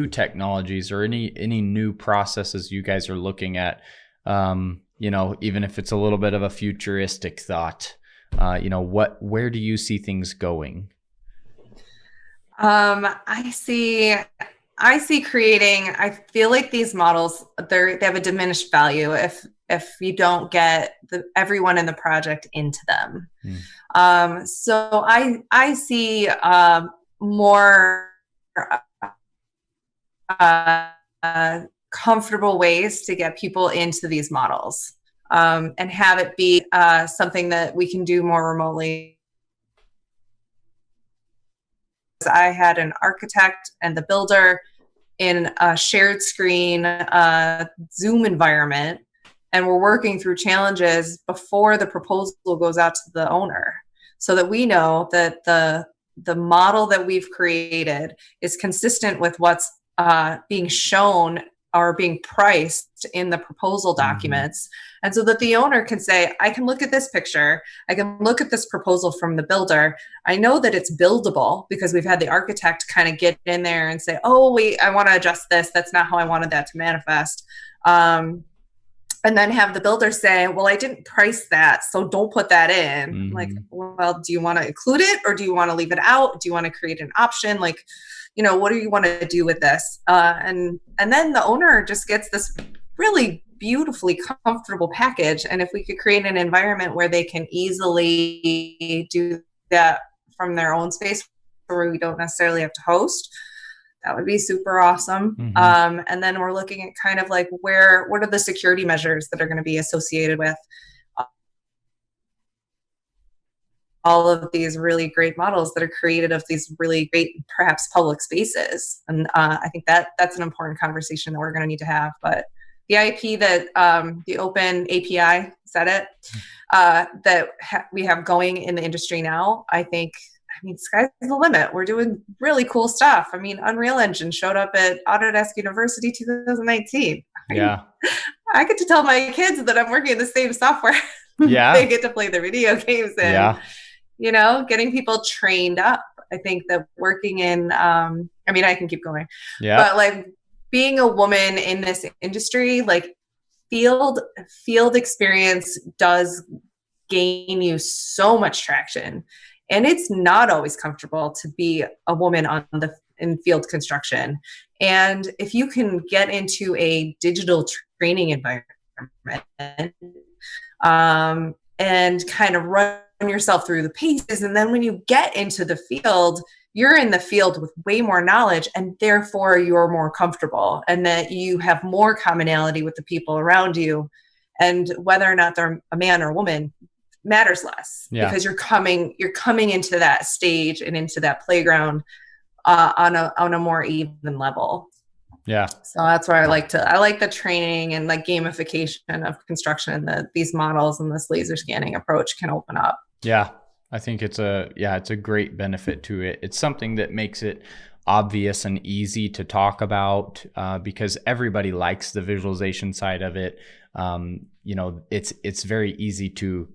technologies or any new processes you guys are looking at, even if it's a little bit of a futuristic thought, where do you see things going?
I see creating, I feel like these models, they have a diminished value if you don't get everyone in the project into them. So I see more comfortable ways to get people into these models, and have it be something that we can do more remotely. I had an architect and the builder in a shared screen Zoom environment, and we're working through challenges before the proposal goes out to the owner, so that we know that the model that we've created is consistent with what's being shown or being priced in the proposal documents. And so that the owner can say, I can look at this picture, I can look at this proposal from the builder. I know that it's buildable because we've had the architect kind of get in there and say, oh, wait, I want to adjust this. That's not how I wanted that to manifest. And then have the builder say, well, I didn't price that, so don't put that in. Like, well, do you want to include it or do you want to leave it out? Do you want to create an option? Like, what do you want to do with this? And then the owner just gets this really beautifully comfortable package. And if we could create an environment where they can easily do that from their own space, where we don't necessarily have to host, that would be super awesome. And then we're looking at kind of like what are the security measures that are going to be associated with all of these really great models that are created of these really great, perhaps public spaces. And I think that's an important conversation that we're going to need to have. But the IP that the open API, is that it? That we have going in the industry now, I think, sky's the limit. We're doing really cool stuff. Unreal Engine showed up at Autodesk University 2019.
Yeah.
I get to tell my kids that I'm working in the same software.
Yeah.
They get to play their video games and, getting people trained up. I think that working in, I can keep going. Yeah. But like being a woman in this industry, like field experience does gain you so much traction. And it's not always comfortable to be a woman in field construction. And if you can get into a digital training environment, and kind of run yourself through the paces, and then when you get into the field, you're in the field with way more knowledge, and therefore you're more comfortable, and that you have more commonality with the people around you. And whether or not they're a man or a woman matters less, because you're coming into that stage and into that playground on a more even level.
Yeah.
So that's where I like the training and like gamification of construction that these models and this laser scanning approach can open up.
Yeah. I think it's a great benefit to it. It's something that makes it obvious and easy to talk about, because everybody likes the visualization side of it. It's very easy to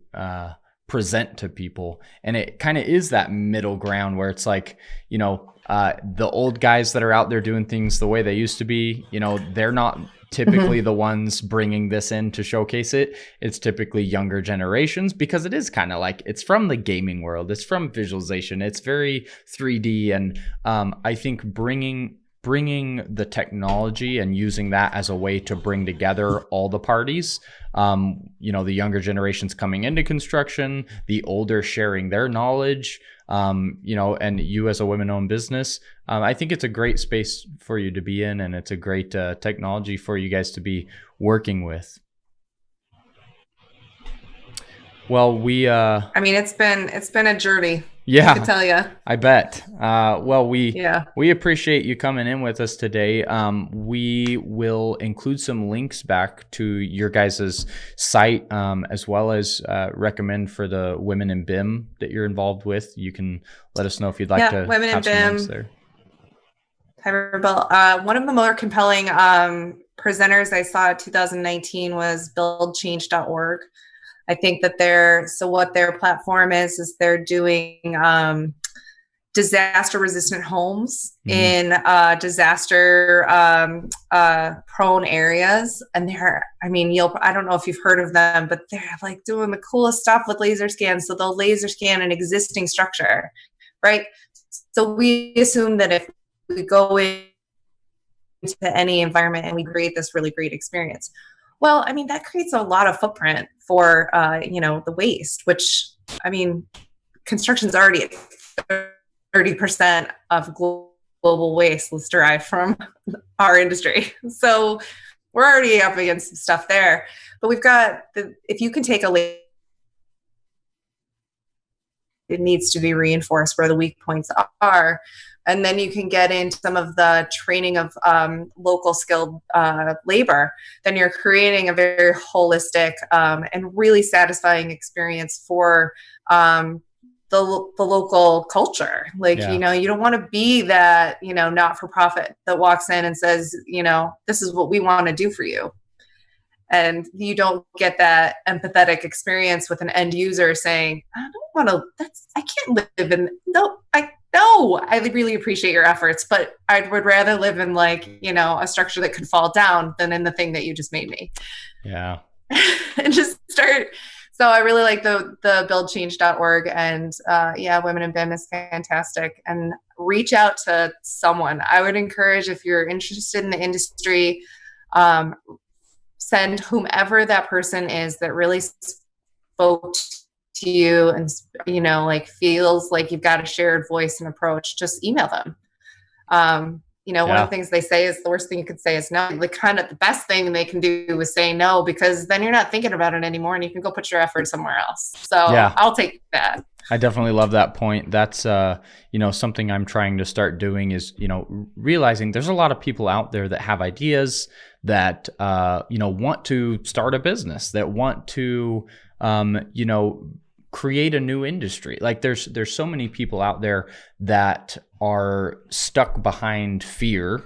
present to people, and it kind of is that middle ground where it's like, the old guys that are out there doing things the way they used to be, they're not typically the ones bringing this in to showcase it. It's typically younger generations, because it is kind of like, it's from the gaming world, it's from visualization, it's very 3D. And I think bringing the technology and using that as a way to bring together all the parties, the younger generations coming into construction, the older sharing their knowledge, and you as a women-owned business, I think it's a great space for you to be in, and it's a great technology for you guys to be working with. Well, it's been a journey.
Yeah, I can tell you.
I bet. We appreciate you coming in with us today. We will include some links back to your guys' site, as well as recommend for the Women in BIM that you're involved with. You can let us know if you'd like to
Women
have
in
some
BIM
links there.
TiverBuilt. One of the more compelling presenters I saw in 2019 was buildchange.org. I think that what their platform is they're doing disaster resistant homes in disaster prone areas. And I don't know if you've heard of them, but they're like doing the coolest stuff with laser scans. So they'll laser scan an existing structure, right? So we assume that if we go into any environment and we create this really great experience, well, that creates a lot of footprint for, the waste, which, construction's already at 30% of global waste is derived from our industry. So we're already up against some stuff there. But we've got, if you can take it needs to be reinforced where the weak points are. And then you can get into some of the training of local skilled labor. Then you're creating a very holistic and really satisfying experience for the local culture. You don't want to be that, not-for-profit that walks in and says, this is what we want to do for you. And you don't get that empathetic experience with an end user saying, I can't live in, I really appreciate your efforts, but I would rather live in a structure that could fall down than in the thing that you just made me.
Yeah.
And just start. So I really like the buildchange.org, and Women in BIM is fantastic. And reach out to someone. I would encourage, if you're interested in the industry, send whomever that person is that really spoke to you and, feels like you've got a shared voice and approach, just email them. One of the things they say is the worst thing you could say is no. Kind of the best thing they can do is say no, because then you're not thinking about it anymore and you can go put your effort somewhere else. So I'll take that.
I definitely love that point. That's, something I'm trying to start doing is, realizing there's a lot of people out there that have ideas that, want to start a business, that want to, create a new industry. There's so many people out there that are stuck behind fear,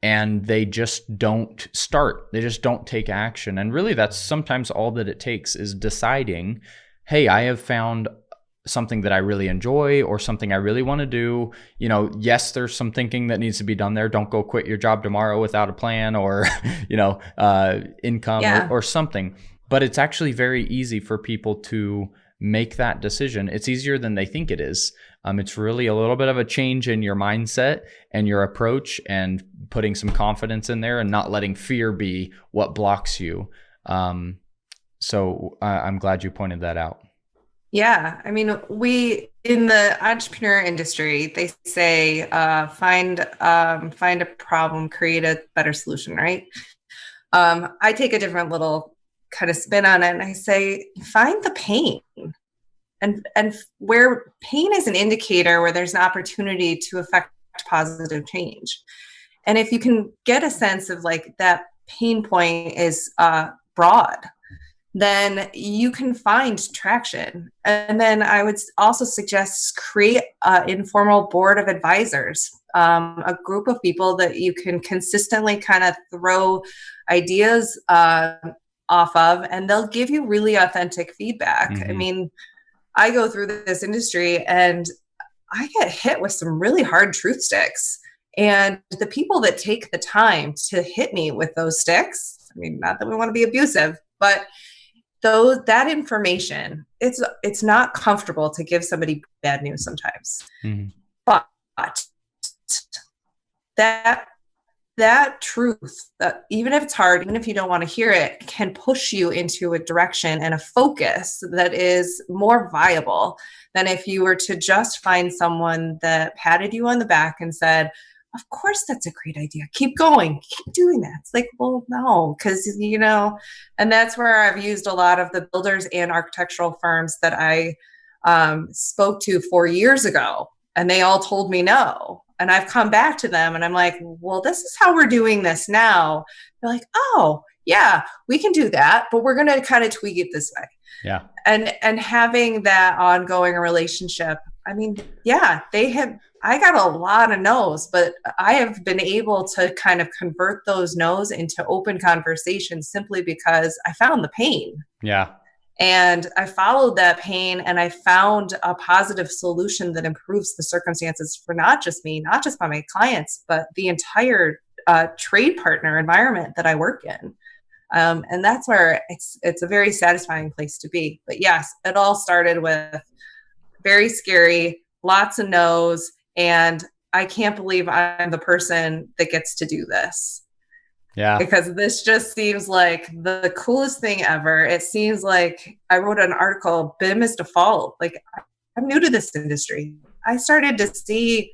and they just don't start. They just don't take action. And really, that's sometimes all that it takes, is deciding, hey, I have found something that I really enjoy or something I really want to do. Yes, there's some thinking that needs to be done there. Don't go quit your job tomorrow without a plan or, income or something. But it's actually very easy for people to make that decision. It's easier than they think it is. It's really a little bit of a change in your mindset and your approach, and putting some confidence in there and not letting fear be what blocks you. So I'm glad you pointed that out.
Yeah. I mean, we, in the entrepreneur industry, they say, find a problem, create a better solution, right? I take a different little kind of spin on it, and I say, find the pain. And where pain is an indicator where there's an opportunity to affect positive change. And if you can get a sense of like that pain point is broad, then you can find traction. And then I would also suggest create an informal board of advisors, a group of people that you can consistently kind of throw ideas off of, and they'll give you really authentic feedback. I mean, I go through this industry and I get hit with some really hard truth sticks. And the people that take the time to hit me with those sticks, I mean, not that we want to be abusive, but that information, it's not comfortable to give somebody bad news sometimes. But that truth, that even if it's hard, even if you don't want to hear it, can push you into a direction and a focus that is more viable than if you were to just find someone that patted you on the back and said, of course, that's a great idea. Keep going, keep doing that. It's like, well, no, because, and that's where I've used a lot of the builders and architectural firms that I spoke to 4 years ago, and they all told me no. And I've come back to them and I'm like, well, this is how we're doing this now. They're like, oh, yeah, we can do that, but we're going to kind of tweak it this way.
Yeah.
And having that ongoing relationship, I mean, yeah, I got a lot of no's, but I have been able to kind of convert those no's into open conversations simply because I found the pain.
Yeah.
And I followed that pain, and I found a positive solution that improves the circumstances for not just me, not just my clients, but the entire trade partner environment that I work in. And that's where it's a very satisfying place to be. But yes, it all started with very scary, lots of no's, and I can't believe I'm the person that gets to do this.
Yeah.
Because this just seems like the coolest thing ever. It seems like I wrote an article, BIM is default. Like, I'm new to this industry. I started to see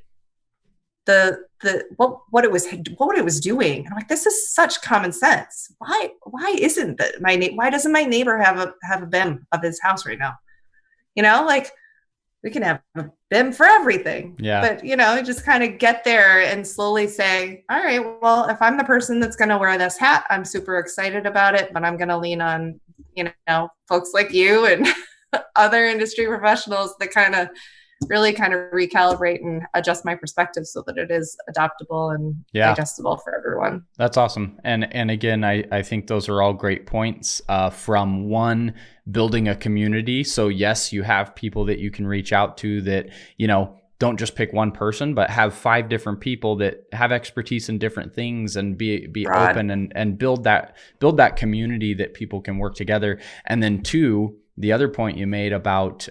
what it was doing. And I'm like, this is such common sense. Why isn't that why doesn't my neighbor have a BIM of his house right now? Like, we can have a BIM for everything.
Yeah.
But, just kind of get there and slowly say, all right, well, if I'm the person that's going to wear this hat, I'm super excited about it, but I'm going to lean on, folks like you and other industry professionals that kind of recalibrate and adjust my perspective so that it is adoptable and digestible for everyone.
That's awesome. And again, I think those are all great points from one, building a community. So yes, you have people that you can reach out to that, don't just pick one person, but have 5 different people that have expertise in different things, and be open and build that community that people can work together. And then 2, the other point you made about,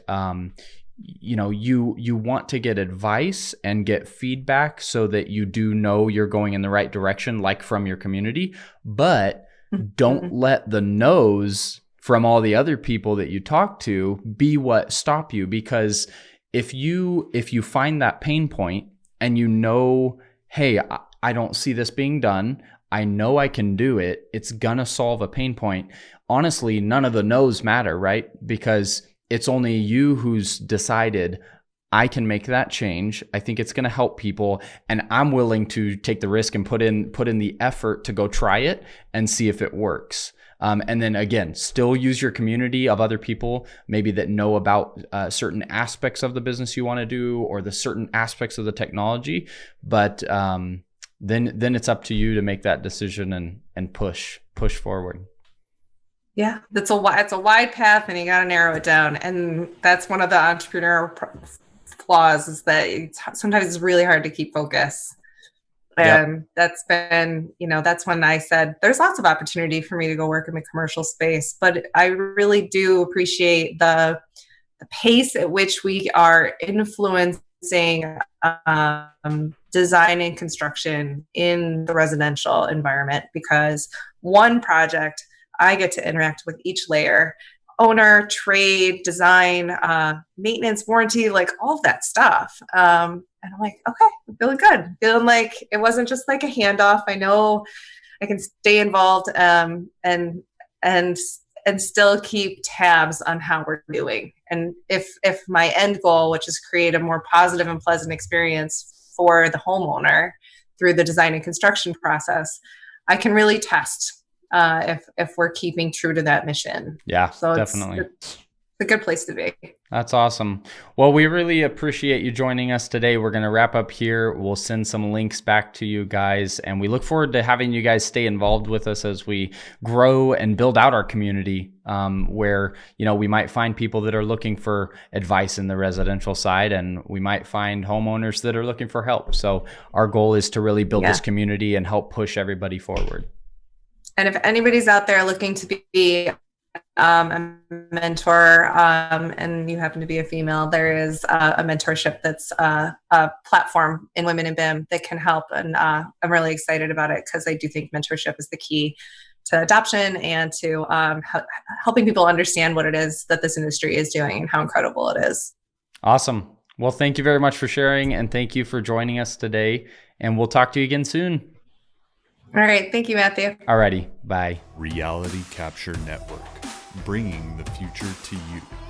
you want to get advice and get feedback so that you do know you're going in the right direction, like from your community, but don't let the no's from all the other people that you talk to be what stop you. Because if you find that pain point and hey, I don't see this being done, I know I can do it, it's gonna solve a pain point. Honestly, none of the no's matter, right? Because it's only you who's decided, I can make that change. I think it's going to help people, and I'm willing to take the risk and put in the effort to go try it and see if it works. And then again, still use your community of other people, maybe that know about certain aspects of the business you want to do, or the certain aspects of the technology. But then it's up to you to make that decision and push forward.
Yeah, it's a wide path, and you got to narrow it down. And that's one of the entrepreneurial flaws, is that sometimes it's really hard to keep focus. And that's been, that's when I said, there's lots of opportunity for me to go work in the commercial space, but I really do appreciate the the pace at which we are influencing design and construction in the residential environment, because one project, I get to interact with each layer: owner, trade, design, maintenance, warranty, like all of that stuff. And I'm like, okay, I'm feeling good. Feeling like it wasn't just like a handoff. I know I can stay involved and still keep tabs on how we're doing. And if my end goal, which is create a more positive and pleasant experience for the homeowner through the design and construction process, I can really test if we're keeping true to that mission.
Yeah,
so
definitely.
It's a good place to be.
That's awesome. Well, we really appreciate you joining us today. We're going to wrap up here. We'll send some links back to you guys, and we look forward to having you guys stay involved with us as we grow and build out our community, where, you know, we might find people that are looking for advice in the residential side, and we might find homeowners that are looking for help. So our goal is to really build this community and help push everybody forward.
And if anybody's out there looking to be a mentor, and you happen to be a female, there is a mentorship that's a platform in Women in BIM that can help. And I'm really excited about it, because I do think mentorship is the key to adoption and to helping people understand what it is that this industry is doing and how incredible it is.
Awesome. Well, thank you very much for sharing, and thank you for joining us today. And we'll talk to you again soon.
All right. Thank you, Matthew.
Alrighty. Bye.
Reality Capture Network, bringing the future to you.